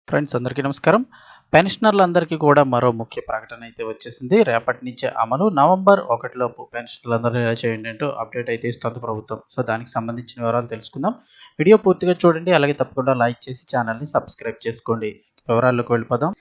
Friends అందరికీ నమస్కారం. పెన్షనర్లందరికీ కూడా మరో ముఖ్య ప్రకటన అయితే వచ్చేసింది. రేపటి నుంచే అమలు. నవంబర్ 1 లోపు పెన్షనర్లందరూ ఇలా చేయండి అంటూ అప్డేట్ అయితే ఇస్తుంది ప్రభుత్వం. సో దానికి సంబంధించిన వివరాలు తెలుసుకుందాం. వీడియో పూర్తిగా చూడండి. అలాగే తప్పకుండా లైక్ చేసి ఛానల్ని సబ్స్క్రైబ్ చేసుకోండి. వివరాల్లోకి వెళ్ళిపోదాం.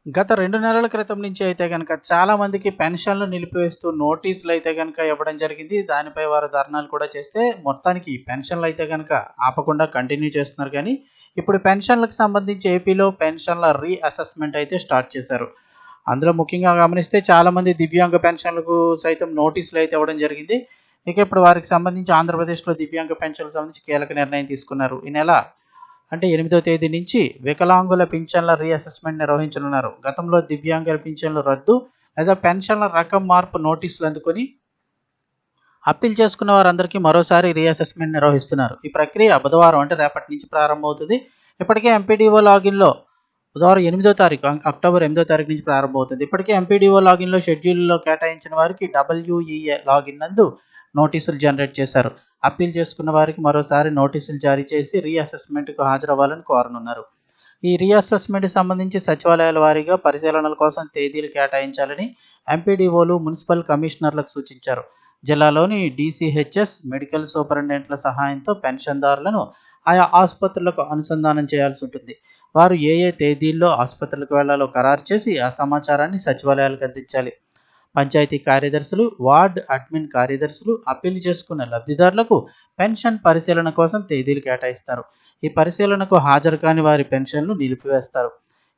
గత 2 నెలల క్రితం నుంచి అయితే గనక చాలా మందికి పెన్షన్లు నిలిపివేస్తూ నోటీసులు అయితే గనక ఇవ్వడం జరిగింది. దానిపై వారు ధర్నాలు కూడా చేస్తే మొత్తానికి పెన్షన్లు అయితే గనక ఆపకుండా కంటిన్యూ చేస్తున్నారు. కానీ ఇప్పుడు పెన్షన్లకు సంబంధించి ఏపీలో పెన్షన్ల రీఅసెస్మెంట్ అయితే స్టార్ట్ చేశారు. అందులో ముఖ్యంగా గమనిస్తే చాలామంది దివ్యాంగ పెన్షన్లకు సైతం నోటీసులు అయితే ఇవ్వడం జరిగింది. ఇక ఇప్పుడు వారికి సంబంధించి ఆంధ్రప్రదేశ్లో దివ్యాంగ పెన్షన్లకు సంబంధించి కీలక నిర్ణయం తీసుకున్నారు. ఈ నెల అంటే 8వ తేదీ నుంచి వికలాంగుల పింఛన్ల రీఅసెస్మెంట్ నిర్వహించనున్నారు. గతంలో దివ్యాంగుల పింఛన్లు రద్దు లేదా పెన్షన్ల రకం మార్పు నోటీసులు అందుకొని అప్పీల్ చేసుకున్న వారందరికీ మరోసారి రీఅసెస్మెంట్ నిర్వహిస్తున్నారు. ఈ ప్రక్రియ బుధవారం అంటే రేపటి నుంచి ప్రారంభమవుతుంది. ఇప్పటికే ఎంపీడీఓ లాగిన్లో బుధవారం 8వ తారీఖు అక్టోబర్ 8వ తారీఖు నుంచి ప్రారంభమవుతుంది. ఇప్పటికే ఎంపీడీఓ లాగిన్లో షెడ్యూల్లో కేటాయించిన వారికి WEA లాగిన్ నందు నోటీసులు జనరేట్ చేశారు. అప్పీల్ చేసుకున్న వారికి మరోసారి నోటీసులు జారీ చేసి రీఅసెస్మెంట్కు హాజరవ్వాలని కోరనున్నారు. ఈ రీఅసెస్మెంట్ సంబంధించి సచివాలయాల వారీగా పరిశీలనల కోసం తేదీలు కేటాయించాలని ఎంపీడీఓలు మున్సిపల్ కమిషనర్లకు సూచించారు. జిల్లాలోని DCHS మెడికల్ సూపరింటెండెంట్ల సహాయంతో పెన్షన్దారులను ఆయా ఆసుపత్రులకు అనుసంధానం చేయాల్సి ఉంటుంది. వారు ఏ తేదీల్లో ఆసుపత్రులకు వెళ్లాలో ఖరారు చేసి ఆ సమాచారాన్ని సచివాలయాలకు అందించాలి. పంచాయతీ కార్యదర్శులు, వార్డ్ అడ్మిన్ కార్యదర్శులు అప్పీల్ చేసుకున్న లబ్ధిదారులకు పెన్షన్ పరిశీలన కోసం తేదీలు కేటాయిస్తారు. ఈ పరిశీలనకు హాజరు కాని వారి పెన్షన్లు నిలిపివేస్తారు.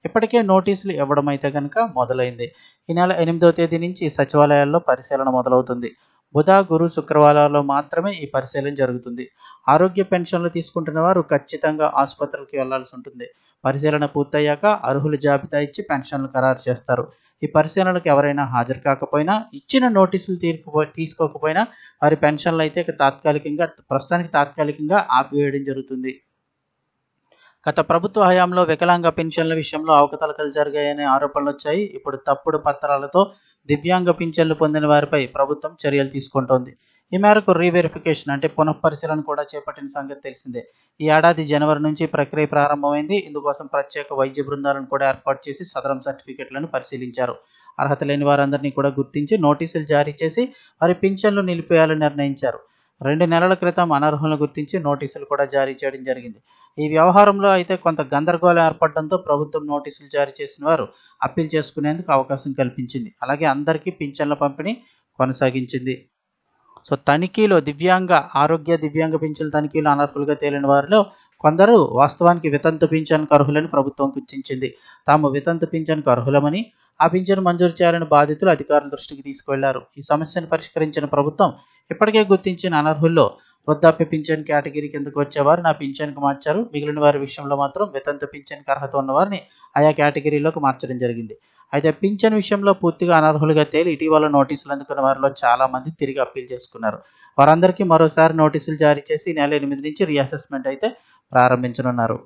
ఇప్పటికే నోటీసులు ఇవ్వడం అయితే కనుక మొదలైంది. ఈ నెల 8వ తేదీ నుంచి సచివాలయాల్లో పరిశీలన మొదలవుతుంది. బుధ, గురు, శుక్రవారాల్లో మాత్రమే ఈ పరిశీలన జరుగుతుంది. ఆరోగ్య పెన్షన్లు తీసుకుంటున్న వారు ఖచ్చితంగా ఆసుపత్రులకు వెళ్లాల్సి ఉంటుంది. పరిశీలన పూర్తయ్యాక అర్హుల జాబితా ఇచ్చి పెన్షన్లు ఖరారు చేస్తారు. ఈ పరిశీలనకు ఎవరైనా హాజరు కాకపోయినా, ఇచ్చిన నోటీసులు తీసుకోకపోయినా వారి పెన్షన్లు అయితే తాత్కాలికంగా ఆపివేయడం జరుగుతుంది. గత ప్రభుత్వ హయాంలో వికలాంగ పెన్షన్ల విషయంలో అవకతవకలు జరిగాయనే ఆరోపణలు వచ్చాయి. ఇప్పుడు తప్పుడు పత్రాలతో దివ్యాంగ పింఛన్లు పొందిన వారిపై ప్రభుత్వం చర్యలు తీసుకుంటోంది. ఈ మేరకు రీవెరిఫికేషన్ అంటే పునఃపరిశీలన కూడా చేపట్టిన సంగతి తెలిసిందే. ఈ ఏడాది జనవరి నుంచి ప్రక్రియ ప్రారంభమైంది. ఇందుకోసం ప్రత్యేక వైద్య బృందాలను కూడా ఏర్పాటు చేసి సదరం సర్టిఫికెట్లను పరిశీలించారు. అర్హత లేని వారందరినీ కూడా గుర్తించి నోటీసులు జారీ చేసి వారి పింఛన్లు నిలిపేయాలని నిర్ణయించారు. 2 నెలల క్రితం అనర్హులను గుర్తించి నోటీసులు కూడా జారీ చేయడం జరిగింది. ఈ వ్యవహారంలో అయితే కొంత గందరగోళం ఏర్పడడంతో ప్రభుత్వం నోటీసులు జారీ చేసిన వారు అప్పీల్ చేసుకునేందుకు అవకాశం కల్పించింది. అలాగే అందరికీ పింఛన్ల పంపిణీ కొనసాగించింది. సో తనిఖీలో దివ్యాంగ పింఛన్ల తనిఖీలో అనర్హులుగా తేలిన వారిలో కొందరు వాస్తవానికి వితంతు పింఛన్కు అర్హులని ప్రభుత్వం గుర్తించింది. తాము వితంతు పింఛన్కు అర్హులమని, ఆ పింఛను మంజూరు చేయాలని బాధితులు అధికారుల దృష్టికి తీసుకువెళ్లారు. ఈ సమస్యను పరిష్కరించిన ప్రభుత్వం ఇప్పటికే గుర్తించిన అనర్హుల్లో వృద్ధాప్య పింఛన్ కేటగిరీ కిందకు వచ్చేవారు నా పింఛన్కు మార్చారు. మిగిలిన వారి విషయంలో మాత్రం వితంతు పింఛన్కి అర్హత ఉన్నవారిని ఆయా కేటగిరీలోకి మార్చడం జరిగింది. అయితే పింఛన్ విషయంలో పూర్తిగా అనర్హులుగా తేలి ఇటీవల నోటీసులు అందుకున్న వారిలో చాలా మంది తిరిగి అప్పీల్ చేసుకున్నారు. వారందరికీ మరోసారి నోటీసులు జారీ చేసి ఈ నెల 8 నుంచి రీఅసెస్మెంట్ అయితే ప్రారంభించనున్నారు.